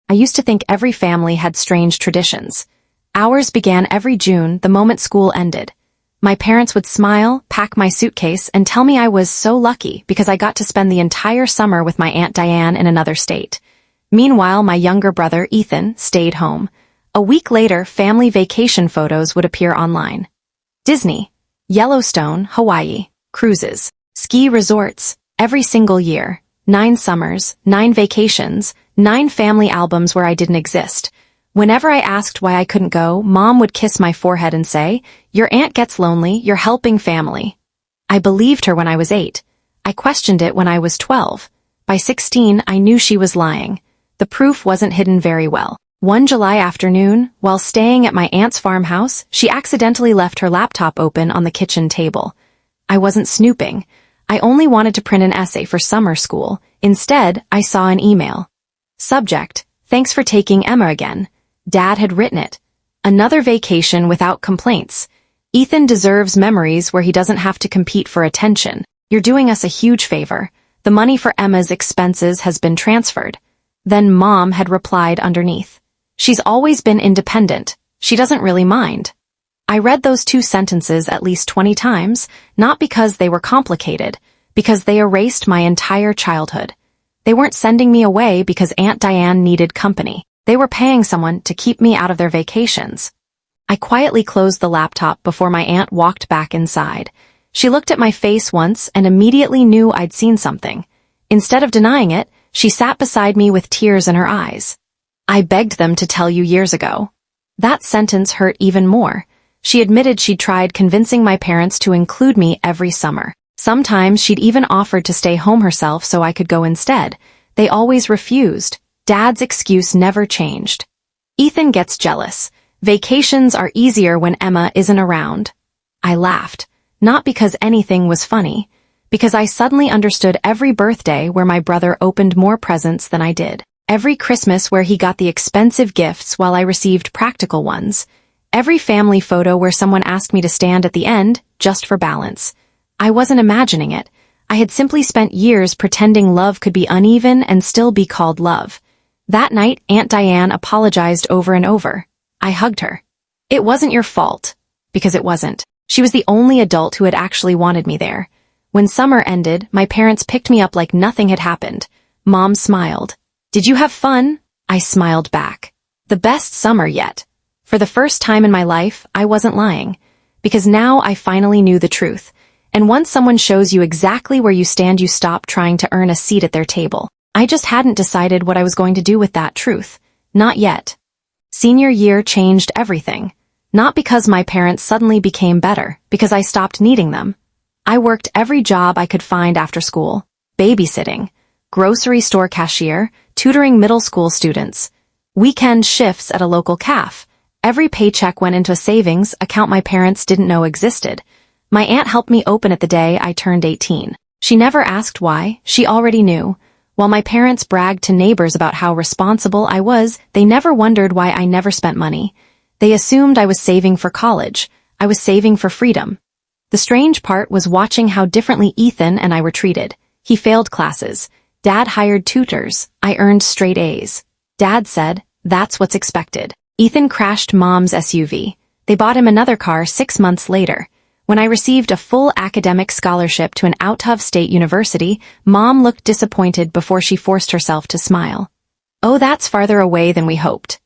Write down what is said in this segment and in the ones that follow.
I used to think every family had strange traditions. Ours began every June, the moment school ended. My parents would smile, pack my suitcase, and tell me I was so lucky because I got to spend the entire summer with my Aunt Diane in another state. Meanwhile, my younger brother, Ethan, stayed home. A week later, family vacation photos would appear online. Disney, Yellowstone, Hawaii, cruises, ski resorts, every single year. 9 summers, 9 vacations, 9 family albums where I didn't exist. Whenever I asked why I couldn't go, Mom would kiss my forehead and say, "Your aunt gets lonely, you're helping family." I believed her when I was 8. I questioned it when I was 12. By 16, I knew she was lying. The proof wasn't hidden very well. One July afternoon, while staying at my aunt's farmhouse, she accidentally left her laptop open on the kitchen table. I wasn't snooping. I only wanted to print an essay for summer school. Instead, I saw an email. Subject: "Thanks for taking Emma again." Dad had written it. Another vacation without complaints. Ethan deserves memories where he doesn't have to compete for attention. You're doing us a huge favor. The money for Emma's expenses has been transferred. Then Mom had replied underneath. She's always been independent. She doesn't really mind. I read those 2 sentences at least 20 times, not because they were complicated, because they erased my entire childhood. They weren't sending me away because Aunt Diane needed company. They were paying someone to keep me out of their vacations. I quietly closed the laptop before my aunt walked back inside. She looked at my face once and immediately knew I'd seen something. Instead of denying it, she sat beside me with tears in her eyes. "I begged them to tell you years ago." That sentence hurt even more. She admitted she'd tried convincing my parents to include me every summer. Sometimes she'd even offered to stay home herself so I could go instead. They always refused. Dad's excuse never changed. Ethan gets jealous. Vacations are easier when Emma isn't around. I laughed. Not because anything was funny. Because I suddenly understood every birthday where my brother opened more presents than I did. Every Christmas where he got the expensive gifts while I received practical ones. Every family photo where someone asked me to stand at the end, just for balance. I wasn't imagining it. I had simply spent years pretending love could be uneven and still be called love. That night, Aunt Diane apologized over and over. I hugged her. "It wasn't your fault." Because it wasn't. She was the only adult who had actually wanted me there. When summer ended, my parents picked me up like nothing had happened. Mom smiled. "Did you have fun?" I smiled back. "The best summer yet." For the first time in my life, I wasn't lying. Because now I finally knew the truth. And once someone shows you exactly where you stand, you stop trying to earn a seat at their table. I just hadn't decided what I was going to do with that truth. Not yet. Senior year changed everything. Not because my parents suddenly became better, because I stopped needing them. I worked every job I could find after school. Babysitting, grocery store cashier, tutoring middle school students, weekend shifts at a local cafe. Every paycheck went into a savings account my parents didn't know existed. My aunt helped me open it the day I turned 18. She never asked why, she already knew. While my parents bragged to neighbors about how responsible I was, they never wondered why I never spent money. They assumed I was saving for college. I was saving for freedom. The strange part was watching how differently Ethan and I were treated. He failed classes. Dad hired tutors. I earned straight A's. Dad said, "That's what's expected." Ethan crashed Mom's SUV. They bought him another car 6 months later. When I received a full academic scholarship to an out-of-state university, Mom looked disappointed before she forced herself to smile. "Oh, that's farther away than we hoped."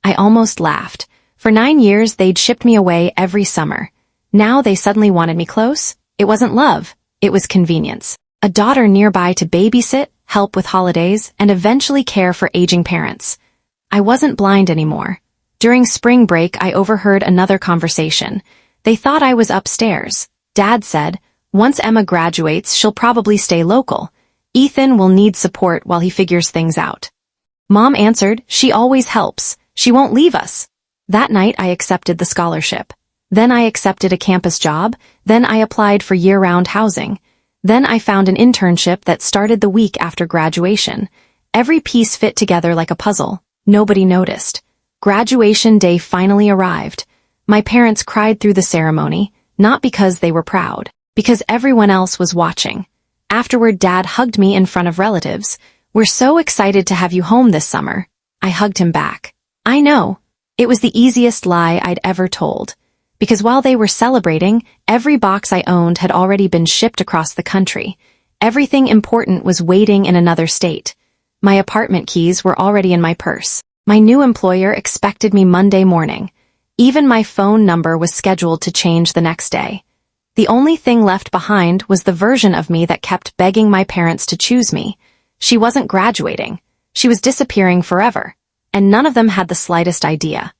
I almost laughed. For 9 years, they'd shipped me away every summer. Now they suddenly wanted me close? It wasn't love. It was convenience. A daughter nearby to babysit, help with holidays, and eventually care for aging parents. I wasn't blind anymore. During spring break, I overheard another conversation. They thought I was upstairs. Dad said, "Once Emma graduates, she'll probably stay local. Ethan will need support while he figures things out." Mom answered, "She always helps. She won't leave us." That night, I accepted the scholarship. Then I accepted a campus job. Then I applied for year-round housing. Then I found an internship that started the week after graduation. Every piece fit together like a puzzle. Nobody noticed. Graduation day finally arrived. My parents cried through the ceremony, not because they were proud, because everyone else was watching. Afterward, Dad hugged me in front of relatives. "We're so excited to have you home this summer." I hugged him back. I know. It was the easiest lie I'd ever told. Because while they were celebrating, every box I owned had already been shipped across the country. Everything important was waiting in another state. My apartment keys were already in my purse. My new employer expected me Monday morning. Even my phone number was scheduled to change the next day. The only thing left behind was the version of me that kept begging my parents to choose me. She wasn't graduating. She was disappearing forever. And none of them had the slightest idea.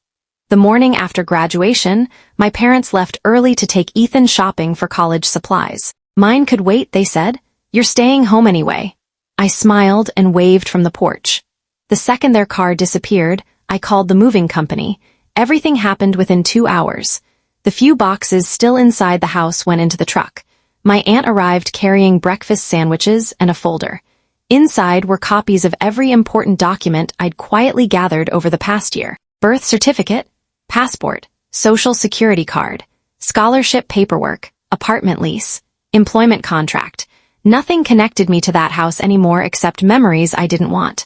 The morning after graduation, my parents left early to take Ethan shopping for college supplies. Mine could wait, they said. You're staying home anyway. I smiled and waved from the porch. The second their car disappeared, I called the moving company. Everything happened within 2 hours. The few boxes still inside the house went into the truck. My aunt arrived carrying breakfast sandwiches and a folder. Inside were copies of every important document I'd quietly gathered over the past year. Birth certificate, passport, social security card, scholarship paperwork, apartment lease, employment contract. Nothing connected me to that house anymore except memories I didn't want.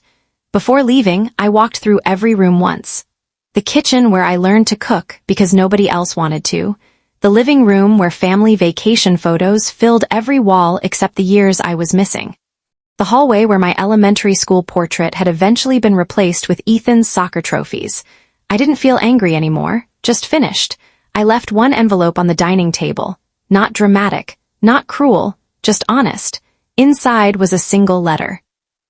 Before leaving, I walked through every room once. The kitchen where I learned to cook because nobody else wanted to. The living room where family vacation photos filled every wall except the years I was missing. The hallway where my elementary school portrait had eventually been replaced with Ethan's soccer trophies. I didn't feel angry anymore, just finished. I left one envelope on the dining table. Not dramatic, not cruel, just honest. Inside was a single letter.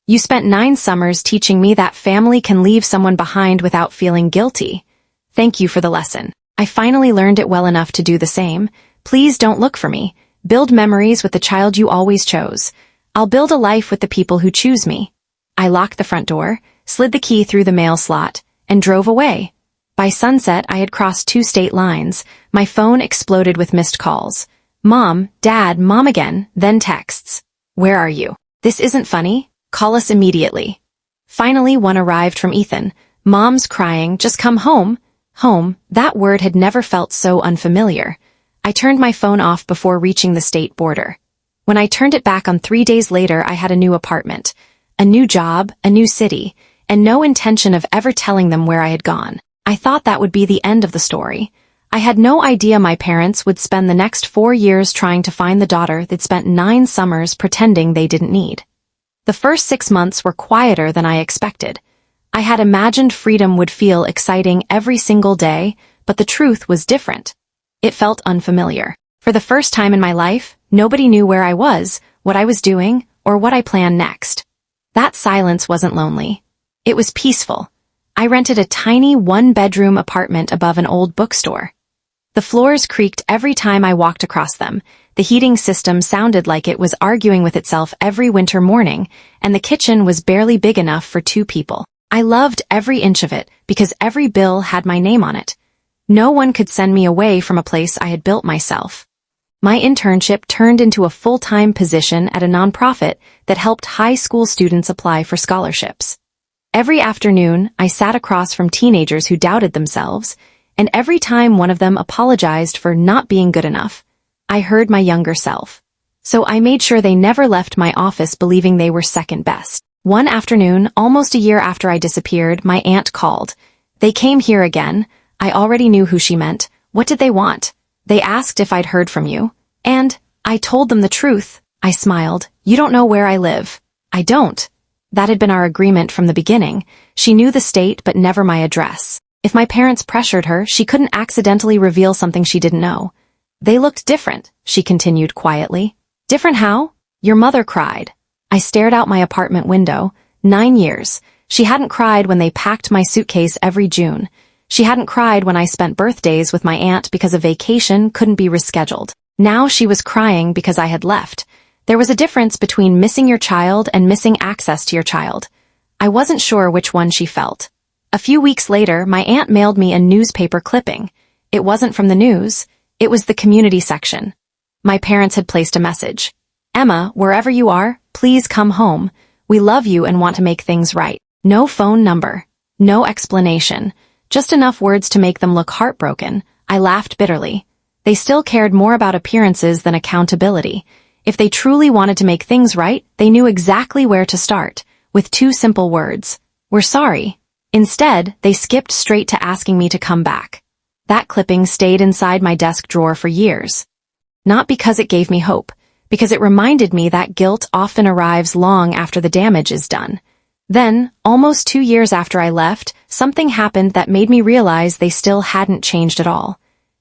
You spent 9 summers teaching me that family can leave someone behind without feeling guilty. Thank you for the lesson. I finally learned it well enough to do the same. Please don't look for me. Build memories with the child you always chose. I'll build a life with the people who choose me. I locked the front door, slid the key through the mail slot, and drove away. By sunset, I had crossed 2 state lines. My phone exploded with missed calls. Mom, Dad, Mom again, then texts. Where are you? This isn't funny. Call us immediately. Finally, one arrived from Ethan. Mom's crying, just come home. Home, that word had never felt so unfamiliar. I turned my phone off before reaching the state border. When I turned it back on 3 days later, I had a new apartment, a new job, a new city, and no intention of ever telling them where I had gone. I thought that would be the end of the story. I had no idea my parents would spend the next 4 years trying to find the daughter they'd spent 9 summers pretending they didn't need. The first 6 months were quieter than I expected. I had imagined freedom would feel exciting every single day, but the truth was different. It felt unfamiliar. For the first time in my life, nobody knew where I was, what I was doing, or what I planned next. That silence wasn't lonely. It was peaceful. I rented a tiny 1-bedroom apartment above an old bookstore. The floors creaked every time I walked across them. The heating system sounded like it was arguing with itself every winter morning, and the kitchen was barely big enough for 2 people. I loved every inch of it because every bill had my name on it. No one could send me away from a place I had built myself. My internship turned into a full-time position at a nonprofit that helped high school students apply for scholarships. Every afternoon, I sat across from teenagers who doubted themselves, and every time one of them apologized for not being good enough, I heard my younger self. So I made sure they never left my office believing they were second best. One afternoon, almost a year after I disappeared, my aunt called. They came here again. I already knew who she meant. What did they want? They asked if I'd heard from you. And I told them the truth. I smiled. You don't know where I live. I don't. That had been our agreement from the beginning. She knew the state but never my address. If my parents pressured her, she couldn't accidentally reveal something she didn't know. They looked different, she continued quietly. Different how? Your mother cried. I stared out my apartment window. 9 years. She hadn't cried when they packed my suitcase every June. She hadn't cried when I spent birthdays with my aunt because a vacation couldn't be rescheduled. Now she was crying because I had left. There was a difference between missing your child and missing access to your child. I wasn't sure which one she felt. A few weeks later, my aunt mailed me a newspaper clipping. It wasn't from the news. It was the community section. My parents had placed a message. Emma, wherever you are, please come home. We love you and want to make things right. No phone number. No explanation. Just enough words to make them look heartbroken. I laughed bitterly. They still cared more about appearances than accountability. If they truly wanted to make things right, they knew exactly where to start, with 2 simple words. We're sorry. Instead, they skipped straight to asking me to come back. That clipping stayed inside my desk drawer for years. Not because it gave me hope, because it reminded me that guilt often arrives long after the damage is done. Then, almost 2 years after I left, something happened that made me realize they still hadn't changed at all.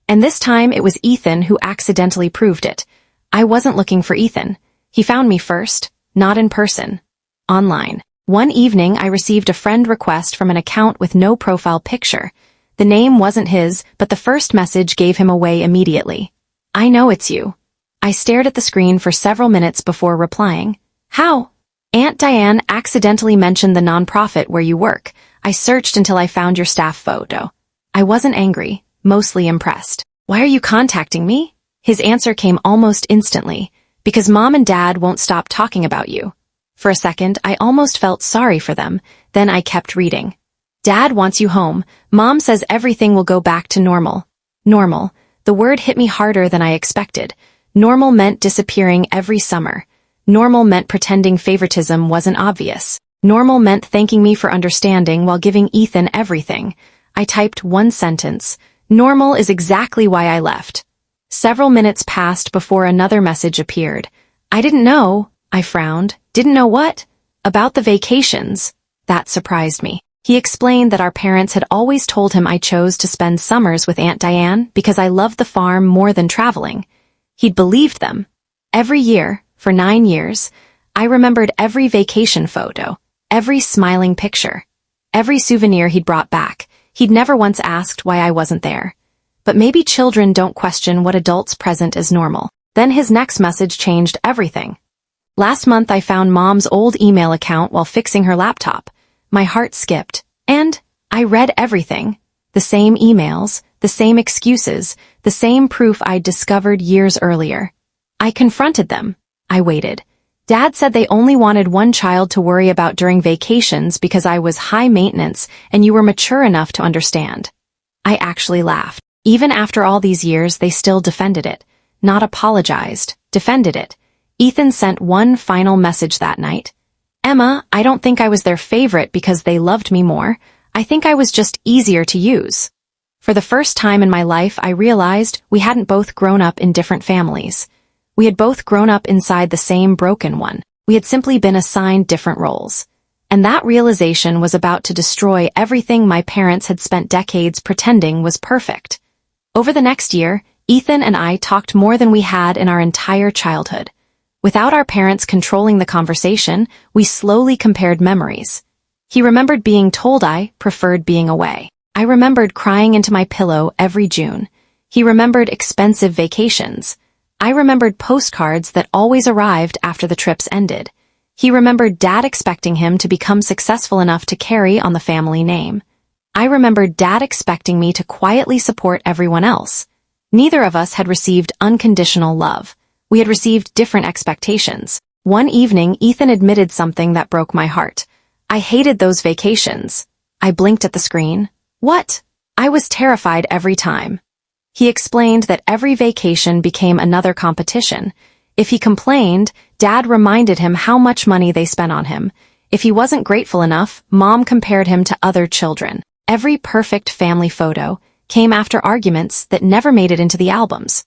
And this time it was Ethan who accidentally proved it. I wasn't looking for Ethan. He found me first, not in person. Online. One evening I received a friend request from an account with no profile picture. The name wasn't his, but the first message gave him away immediately. "I know it's you." I stared at the screen for several minutes before replying. "How?" "Aunt Diane accidentally mentioned the nonprofit where you work. I searched until I found your staff photo." I wasn't angry, mostly impressed. "Why are you contacting me?" His answer came almost instantly. "Because Mom and Dad won't stop talking about you." For a second, I almost felt sorry for them. Then I kept reading. "Dad wants you home. Mom says everything will go back to normal." Normal. The word hit me harder than I expected. Normal meant disappearing every summer. Normal meant pretending favoritism wasn't obvious. Normal meant thanking me for understanding while giving Ethan everything. I typed one sentence. "Normal is exactly why I left." Several minutes passed before another message appeared. "I didn't know." I frowned. "Didn't know what?" "About the vacations." That surprised me. He explained that our parents had always told him I chose to spend summers with Aunt Diane because I loved the farm more than traveling. He'd believed them. Every year, for 9 years, I remembered every vacation photo, every smiling picture, every souvenir he'd brought back. He'd never once asked why I wasn't there. But maybe children don't question what adults present as normal. Then his next message changed everything. "Last month I found Mom's old email account while fixing her laptop." My heart skipped. And I read everything. The same emails, the same excuses, the same proof I'd discovered years earlier. I confronted them. I waited. "Dad said they only wanted one child to worry about during vacations because I was high maintenance and you were mature enough to understand." I actually laughed. Even after all these years, they still defended it. Not apologized, defended it. Ethan sent one final message that night. "Emma, I don't think I was their favorite because they loved me more. I think I was just easier to use." For the first time in my life, I realized we hadn't both grown up in different families. We had both grown up inside the same broken one. We had simply been assigned different roles. And that realization was about to destroy everything my parents had spent decades pretending was perfect. Over the next year, Ethan and I talked more than we had in our entire childhood. Without our parents controlling the conversation, we slowly compared memories. He remembered being told I preferred being away. I remembered crying into my pillow every June. He remembered expensive vacations. I remembered postcards that always arrived after the trips ended. He remembered Dad expecting him to become successful enough to carry on the family name. I remembered Dad expecting me to quietly support everyone else. Neither of us had received unconditional love. We had received different expectations. One evening, Ethan admitted something that broke my heart. "I hated those vacations." I blinked at the screen. "What?" I was terrified every time. He explained that every vacation became another competition. If he complained, Dad reminded him how much money they spent on him. If he wasn't grateful enough, Mom compared him to other children. Every perfect family photo came after arguments that never made it into the albums.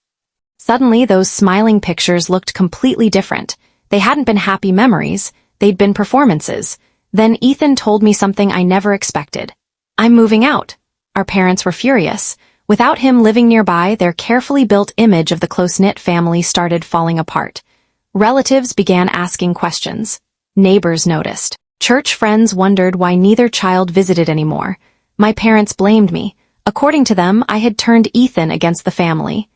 Suddenly, those smiling pictures looked completely different. They hadn't been happy memories, they'd been performances. Then Ethan told me something I never expected. "I'm moving out." Our parents were furious. Without him living nearby, their carefully built image of the close-knit family started falling apart. Relatives began asking questions. Neighbors noticed. Church friends wondered why neither child visited anymore. My parents blamed me. According to them, I had turned Ethan against the family.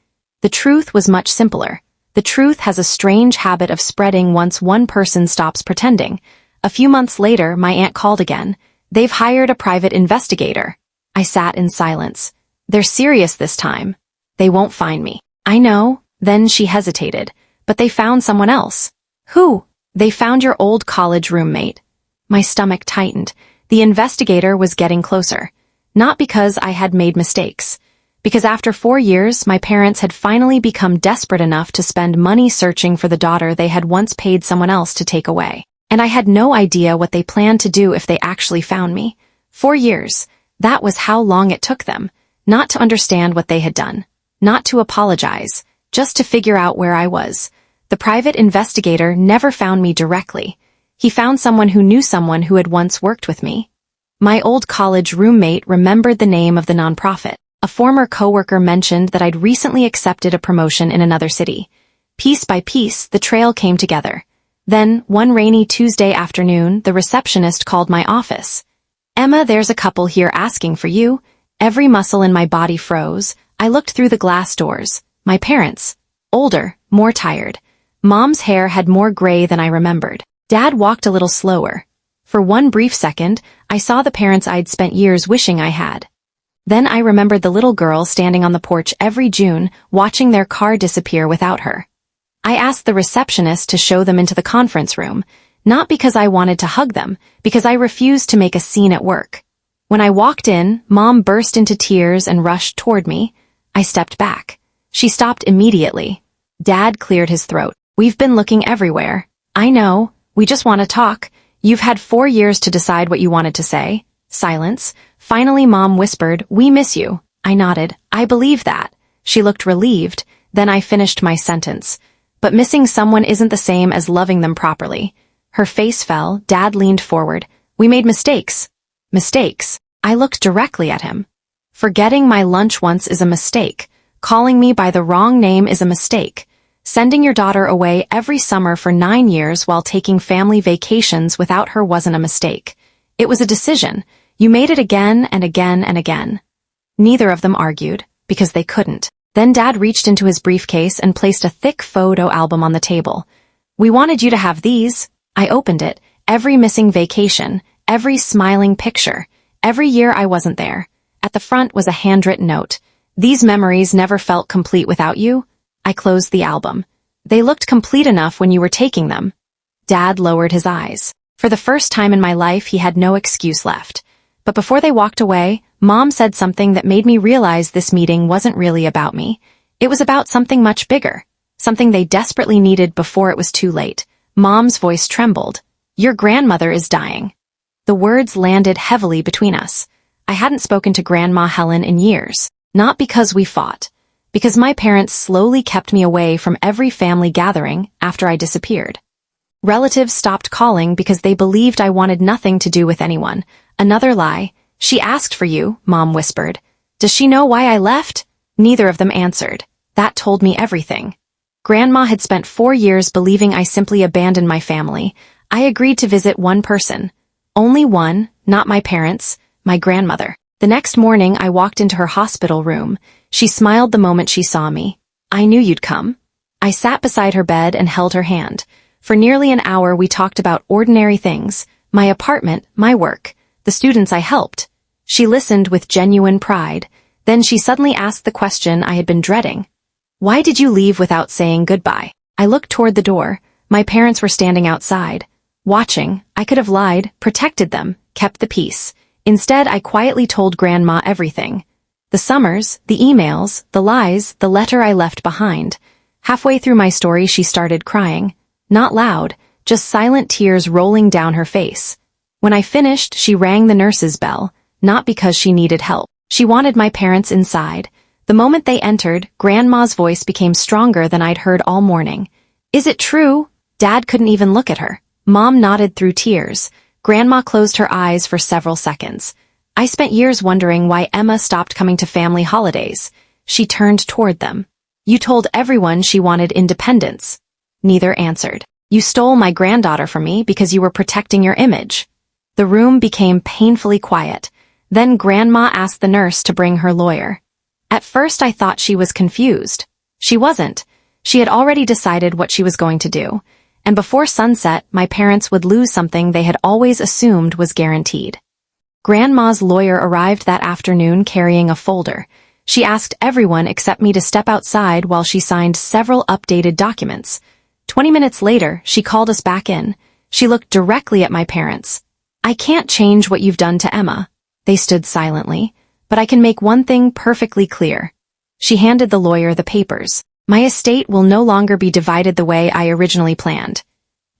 The truth was much simpler. The truth has a strange habit of spreading once one person stops pretending. A few months later, my aunt called again. "They've hired a private investigator." I sat in silence. "They're serious this time. They won't find me." "I know." Then she hesitated. "But they found someone else." "Who?" "They found your old college roommate." My stomach tightened. The investigator was getting closer. Not because I had made mistakes. Because after 4 years, my parents had finally become desperate enough to spend money searching for the daughter they had once paid someone else to take away. And I had no idea what they planned to do if they actually found me. 4 years. That was how long it took them. Not to understand what they had done. Not to apologize. Just to figure out where I was. The private investigator never found me directly. He found someone who knew someone who had once worked with me. My old college roommate remembered the name of the nonprofit. A former coworker mentioned that I'd recently accepted a promotion in another city. Piece by piece, the trail came together. Then, one rainy Tuesday afternoon, the receptionist called my office. "Emma, there's a couple here asking for you." Every muscle in my body froze. I looked through the glass doors. My parents. Older, more tired. Mom's hair had more gray than I remembered. Dad walked a little slower. For one brief second, I saw the parents I'd spent years wishing I had. Then I remembered the little girl standing on the porch every June, watching their car disappear without her. I asked the receptionist to show them into the conference room, not because I wanted to hug them, because I refused to make a scene at work. When I walked in, Mom burst into tears and rushed toward me. I stepped back. She stopped immediately. Dad cleared his throat. "We've been looking everywhere." "I know. We just want to talk. You've had 4 years to decide what you wanted to say." Silence. Finally, Mom whispered, "We miss you." I nodded. "I believe that." She looked relieved. Then I finished my sentence. "But missing someone isn't the same as loving them properly." Her face fell. Dad leaned forward. "We made mistakes." "Mistakes?" I looked directly at him. "Forgetting my lunch once is a mistake. Calling me by the wrong name is a mistake. Sending your daughter away every summer for 9 years while taking family vacations without her wasn't a mistake. It was a decision. You made it again and again and again." Neither of them argued, because they couldn't. Then Dad reached into his briefcase and placed a thick photo album on the table. "We wanted you to have these." I opened it. Every missing vacation, every smiling picture, every year I wasn't there. At the front was a handwritten note. "These memories never felt complete without you." I closed the album. "They looked complete enough when you were taking them." Dad lowered his eyes. For the first time in my life, he had no excuse left. But before they walked away, Mom said something that made me realize this meeting wasn't really about me. It was about something much bigger. Something they desperately needed before it was too late. Mom's voice trembled. "Your grandmother is dying." The words landed heavily between us. I hadn't spoken to Grandma Helen in years. Not because we fought. Because my parents slowly kept me away from every family gathering after I disappeared. Relatives stopped calling because they believed I wanted nothing to do with anyone. Another lie. "She asked for you," Mom whispered. "Does she know why I left?" Neither of them answered. That told me everything. Grandma had spent 4 years believing I simply abandoned my family. I agreed to visit one person. Only one, not my parents, my grandmother. The next morning I walked into her hospital room. She smiled the moment she saw me. "I knew you'd come." I sat beside her bed and held her hand. For nearly an hour we talked about ordinary things, my apartment, my work, the students I helped. She listened with genuine pride. Then she suddenly asked the question I had been dreading. "Why did you leave without saying goodbye?" I looked toward the door. My parents were standing outside. Watching, I could have lied, protected them, kept the peace. Instead, I quietly told Grandma everything. The summers, the emails, the lies, the letter I left behind. Halfway through my story, she started crying. Not loud, just silent tears rolling down her face. When I finished, she rang the nurse's bell, not because she needed help. She wanted my parents inside. The moment they entered, Grandma's voice became stronger than I'd heard all morning. "Is it true?" Dad couldn't even look at her. Mom nodded through tears. Grandma closed her eyes for several seconds. I spent years wondering why Emma stopped coming to family holidays. She turned toward them. "You told everyone she wanted independence." Neither answered. "You stole my granddaughter from me because you were protecting your image." The room became painfully quiet. Then Grandma asked the nurse to bring her lawyer. At first I thought she was confused. She wasn't. She had already decided what she was going to do. And before sunset, my parents would lose something they had always assumed was guaranteed. Grandma's lawyer arrived that afternoon carrying a folder. She asked everyone except me to step outside while she signed several updated documents. 20 minutes later, she called us back in. She looked directly at my parents. "I can't change what you've done to Emma." They stood silently. "But I can make one thing perfectly clear." She handed the lawyer the papers. "My estate will no longer be divided the way I originally planned."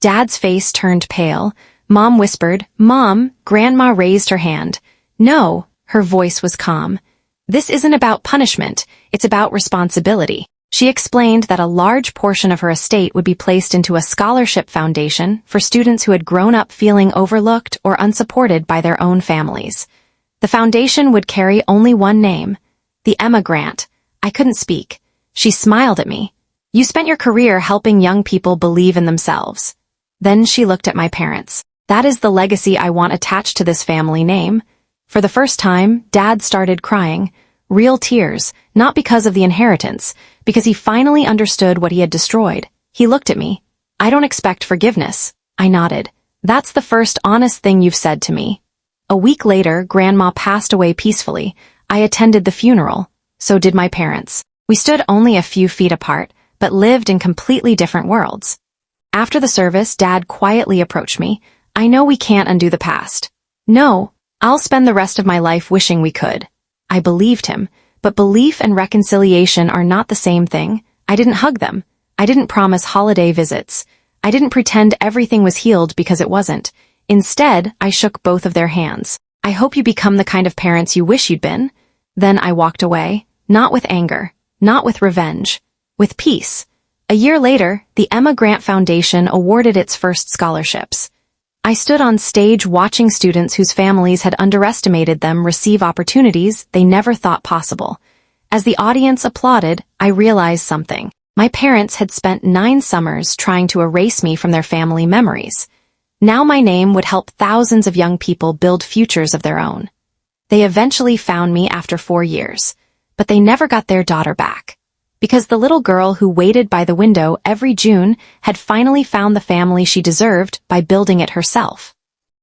Dad's face turned pale. Mom whispered, "Mom," Grandma raised her hand. No, her voice was calm. This isn't about punishment, it's about responsibility. She explained that a large portion of her estate would be placed into a scholarship foundation for students who had grown up feeling overlooked or unsupported by their own families. The foundation would carry only one name, the Emma Grant. I couldn't speak. She smiled at me. You spent your career helping young people believe in themselves. Then she looked at my parents. That is the legacy I want attached to this family name. For the first time, Dad started crying. Real tears, not because of the inheritance, because he finally understood what he had destroyed. He looked at me. I don't expect forgiveness. I nodded. That's the first honest thing you've said to me. A week later, Grandma passed away peacefully. I attended the funeral. So did my parents. We stood only a few feet apart, but lived in completely different worlds. After the service, Dad quietly approached me. I know we can't undo the past. No, I'll spend the rest of my life wishing we could. I believed him, but belief and reconciliation are not the same thing. I didn't hug them. I didn't promise holiday visits. I didn't pretend everything was healed because it wasn't. Instead, I shook both of their hands. I hope you become the kind of parents you wish you'd been. Then I walked away, not with anger, not with revenge, with peace. A year later, the Emma Grant Foundation awarded its first scholarships. I stood on stage watching students whose families had underestimated them receive opportunities they never thought possible. As the audience applauded, I realized something. My parents had spent 9 summers trying to erase me from their family memories. Now my name would help thousands of young people build futures of their own. They eventually found me after 4 years, but they never got their daughter back. Because the little girl who waited by the window every June had finally found the family she deserved by building it herself.